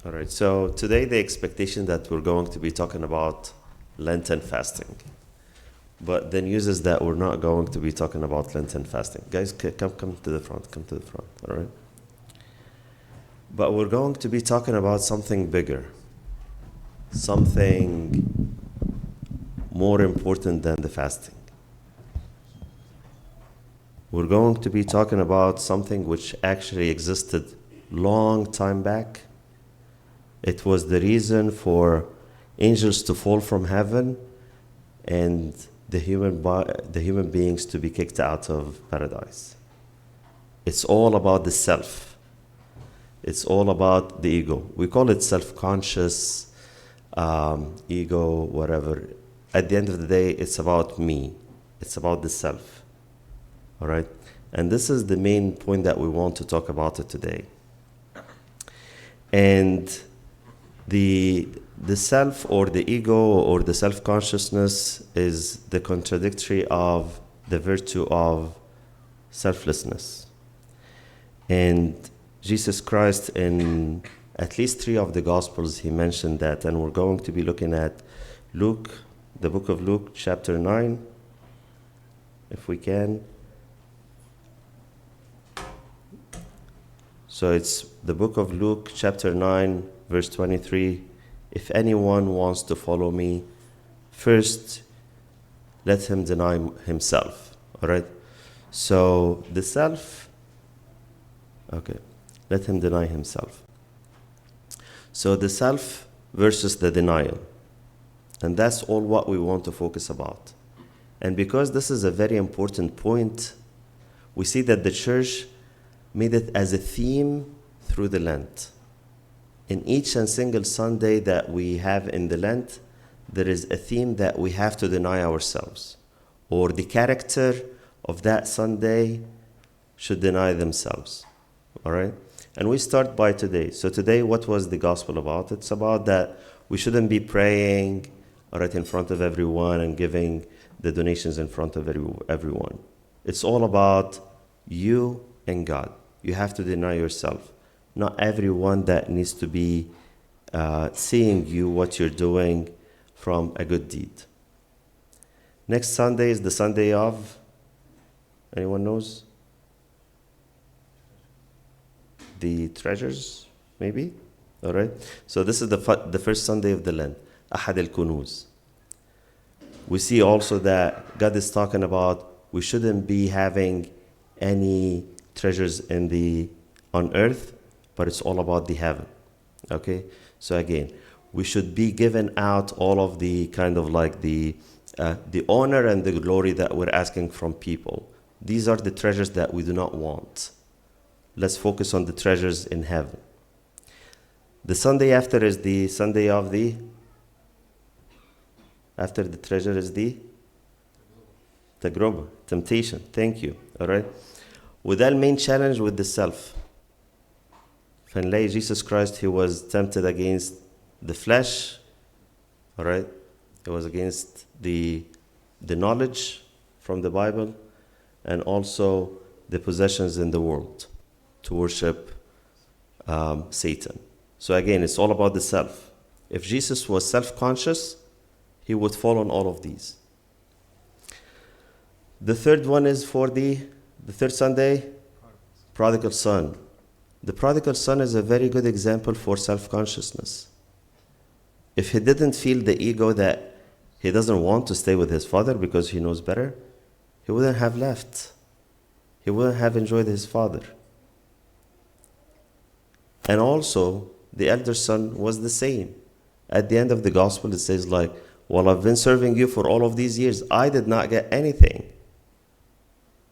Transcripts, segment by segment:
All right, so today the expectation that we're going to be talking about Lenten fasting. But the news is that we're not going to be talking about Lenten fasting. Guys, come to the front, all right? But we're going to be talking about something bigger, something more important than the fasting. We're going to be talking about something which actually existed long time back. It was the reason for angels to fall from heaven and the human beings to be kicked out of paradise. It's all about the self. It's all about the ego. We call it self-conscious, ego, whatever. At the end of the day, it's about me. It's about the self. All right? And this is the main point that we want to talk about it today. And the self or the ego or the self-consciousness is the contradictory of the virtue of selflessness. And Jesus Christ, in at least 3 of the Gospels, he mentioned that. And we're going to be looking at Luke, the book of Luke, chapter 9, if we can. So it's the book of Luke, chapter 9, verse 23. If anyone wants to follow me, first let him deny himself. All right? So the self, okay, let him deny himself. So the self versus the denial. And that's all what we want to focus about. And because this is a very important point, we see that the church made it as a theme through the Lent. In each and single Sunday that we have in the Lent, there is a theme that we have to deny ourselves, or the character of that Sunday should deny themselves. All right? And we start by today. So today, what was the gospel about? It's about that we shouldn't be praying, all right, in front of everyone and giving the donations in front of everyone. It's all about you and God. You have to deny yourself. Not everyone that needs to be seeing you, what you're doing from a good deed. Next Sunday is the Sunday of, anyone knows? The treasures, maybe? All right. So this is the first Sunday of the Lent, Ahad al-Kunuz. We see also that God is talking about we shouldn't be having any treasures on earth, but it's all about the heaven. Okay? So again, we should be giving out all of the kind of like the honor and the glory that we're asking from people. These are the treasures that we do not want. Let's focus on the treasures in heaven. The Sunday after is the Sunday of after the treasure is the Tagroba, temptation. Thank you. All right? وده المين challenge with the self. فنلاقي Jesus Christ, he was tempted against the flesh, all right? He was against the knowledge from the Bible and also the possessions in the world to worship Satan. So again, it's all about the self. If Jesus was self-conscious, he would fall on all of these. The third one is for the third Sunday, prodigal son. The prodigal son is a very good example for self-consciousness. If he didn't feel the ego that he doesn't want to stay with his father because he knows better, he wouldn't have left. He wouldn't have enjoyed his father. And also, the elder son was the same. At the end of the gospel, it says like, well, I've been serving you for all of these years. I did not get anything.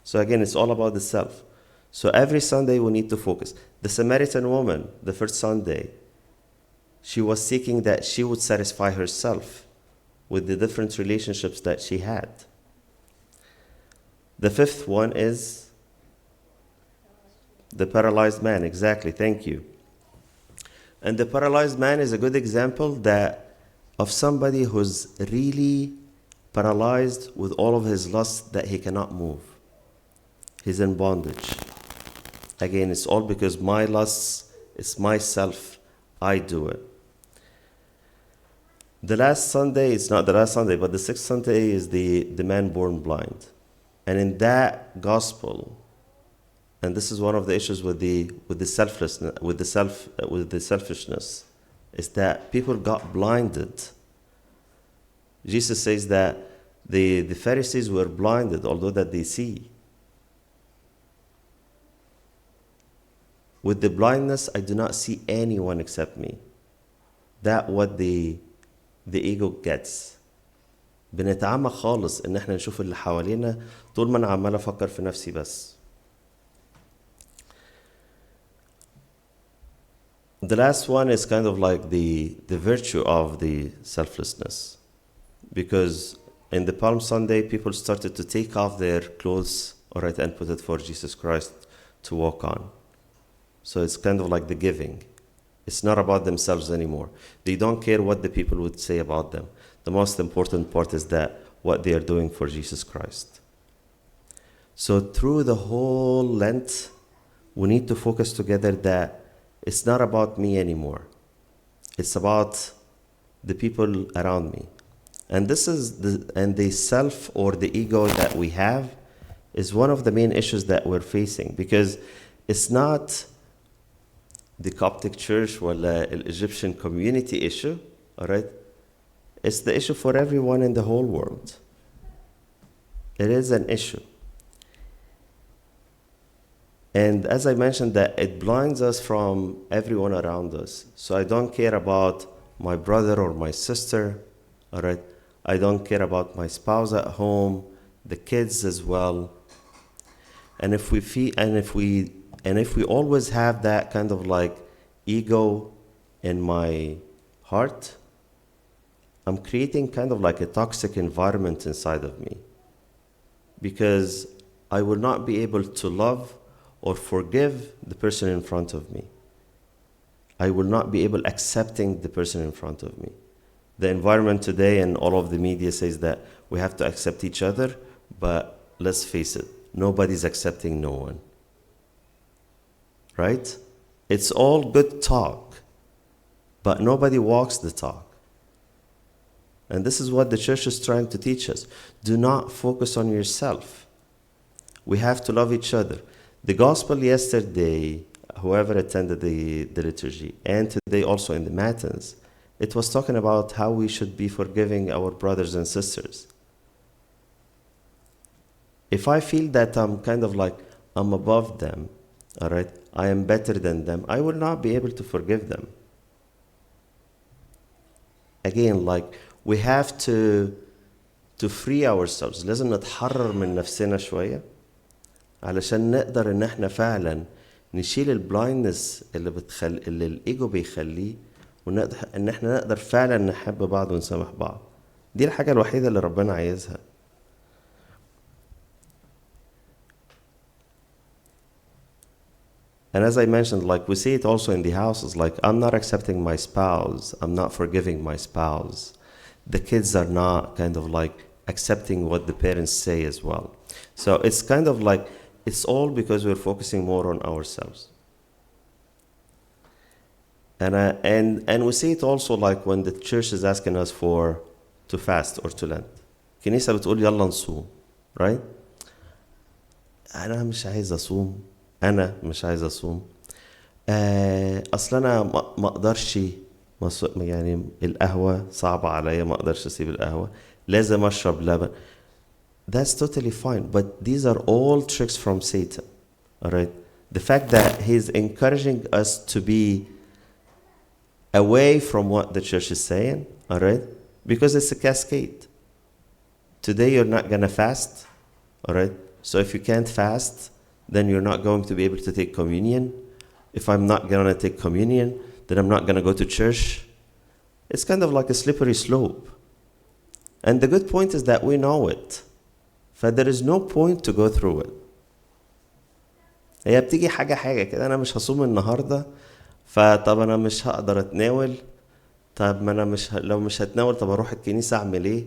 So again, it's all about the self. So every Sunday we need to focus. The Samaritan woman, the first Sunday, she was seeking that she would satisfy herself with the different relationships that she had. The fifth one is the paralyzed man. Exactly, thank you. And the paralyzed man is a good example of somebody who's really paralyzed with all of his lusts that he cannot move. He's in bondage. Again, it's all because my lusts, it's myself. I do it. The last Sunday, it's not the last Sunday, but the sixth Sunday is the man born blind. And in that gospel, and this is one of the issues with the selflessness, with the selfishness, is that people got blinded. Jesus says that the Pharisees were blinded, although that they see. With the blindness, I do not see anyone except me. That what the ego gets. بنتعمى خالص ان احنا نشوف اللي حوالينا طول ما انا عمال افكر في نفسي بس. The last one is kind of like the virtue of the selflessness. Because in the Palm Sunday, people started to take off their clothes, all right, and put it for Jesus Christ to walk on. So it's kind of like the giving. It's not about themselves anymore. They don't care what the people would say about them. The most important part is that what they are doing for Jesus Christ. So through the whole Lent, we need to focus together that it's not about me anymore. It's about the people around me. And this is the self or the ego that we have is one of the main issues that we're facing, because it's not the Coptic church or the Egyptian community issue, all right? It's the issue for everyone in the whole world. It is an issue. And as I mentioned, that it blinds us from everyone around us. So I don't care about my brother or my sister, all right? I don't care about my spouse at home, the kids as well. And if we always have that kind of like ego in my heart, I'm creating kind of like a toxic environment inside of me, because I will not be able to love or forgive the person in front of me. I will not be able accepting the person in front of me. The environment today and all of the media says that we have to accept each other, but let's face it, nobody's accepting no one. Right? It's all good talk, but nobody walks the talk. And this is what the church is trying to teach us. Do not focus on yourself. We have to love each other. The gospel yesterday, whoever attended the liturgy, and today also in the Matins, it was talking about how we should be forgiving our brothers and sisters. If I feel that I'm kind of like, I'm above them, all right, I am better than them, I will not be able to forgive them. Again, like, we have to free ourselves. لازم نتحرر من نفسنا شوية علشان نقدر ان احنا فعلا نشيل البلايندنس اللي الايجو بيخليه، ونقدر ان احنا نقدر فعلا نحب بعض ونسامح بعض. دي الحاجة الوحيدة اللي ربنا عايزها. And as I mentioned, like we see it also in the houses, like I'm not accepting my spouse, I'm not forgiving my spouse. The kids are not kind of like accepting what the parents say as well. So it's kind of like, it's all because we're focusing more on ourselves. And we see it also like when the church is asking us to fast or to Lent. الكنيسة بتقول يلا نصوم, right? أنا مش عايز أصوم. أصلا أنا ما أقدرش، يعني القهوة صعبة عليا، ما أقدرش أسيب القهوة، لازم أشرب لبن. That's totally fine, but these are all tricks from Satan, all right? The fact that he's encouraging us to be away from what the church is saying, all right? Because it's a cascade. Today you're not going to fast, all right? So if you can't fast, then you're not going to be able to take communion. If I'm not going to take communion, then I'm not going to go to church. It's kind of like a slippery slope. And the good point is that we know it. But there is no point to go through it. هي بتيجي حاجة كده، أنا مش هصوم النهاردة، فطب أنا مش هقدر أتناول، طب ما أنا لو مش هتناول طب أروح الكنيسة أعمل إيه؟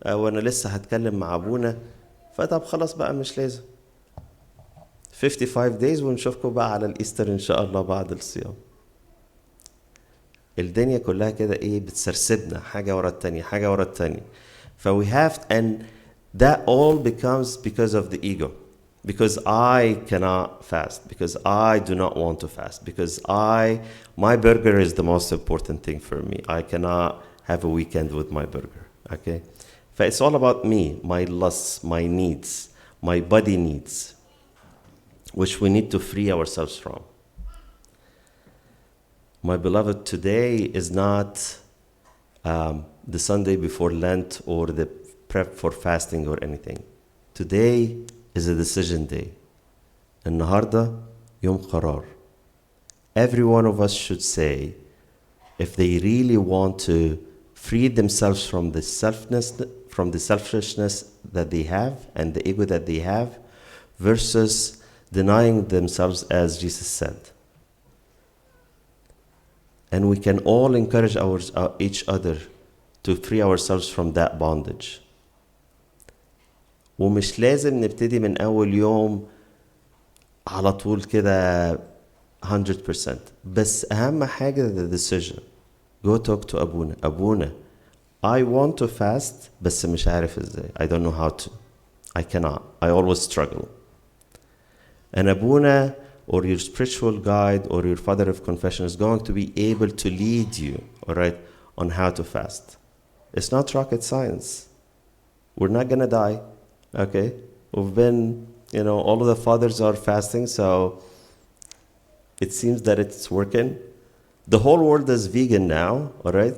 أو أنا لسه هتكلم مع أبونا، فطب خلاص بقى مش لازم. 55 days ونشوفكم بقى على الإيستر إن شاء الله بعد الصيام. الدنيا كلها كده ايه بتسرسبنا حاجة ورا التانية حاجة ورا التانية. We have, and that all becomes because of the ego. Because I cannot fast, because I do not want to fast, because my burger is the most important thing for me. I cannot have a weekend with my burger, okay? It's all about me, my lusts, my needs, my body needs, which we need to free ourselves from. My beloved, today is not the Sunday before Lent or the prep for fasting or anything. Today is a decision day. النهاردة يوم قرار. Every one of us should say, if they really want to free themselves from the selfishness that they have and the ego that they have, versus denying themselves, as Jesus said. And we can all encourage each other to free ourselves from that bondage. ومش لازم نبتدي من أول يوم على طول كده 100%. بس أهم حاجة the decision. Go talk to أبونا. أبونا, I want to fast بس مش عارف إزاي. I don't know how to. I cannot. I always struggle. And Abuna, or your spiritual guide, or your father of confession, is going to be able to lead you, all right, on how to fast. It's not rocket science. We're not going to die, okay? We've been, all of the fathers are fasting, so it seems that it's working. The whole world is vegan now, all right?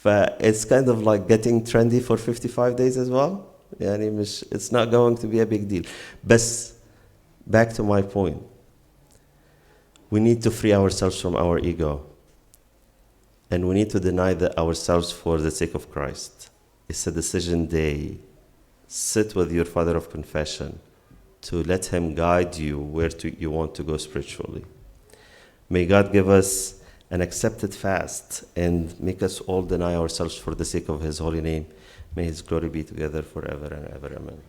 It's kind of like getting trendy for 55 days as well. It's not going to be a big deal. But back to my point. We need to free ourselves from our ego. And we need to deny ourselves for the sake of Christ. It's a decision day. Sit with your father of confession to let him guide you where you want to go spiritually. May God give us an accepted fast and make us all deny ourselves for the sake of his holy name. May his glory be together forever and ever. Amen.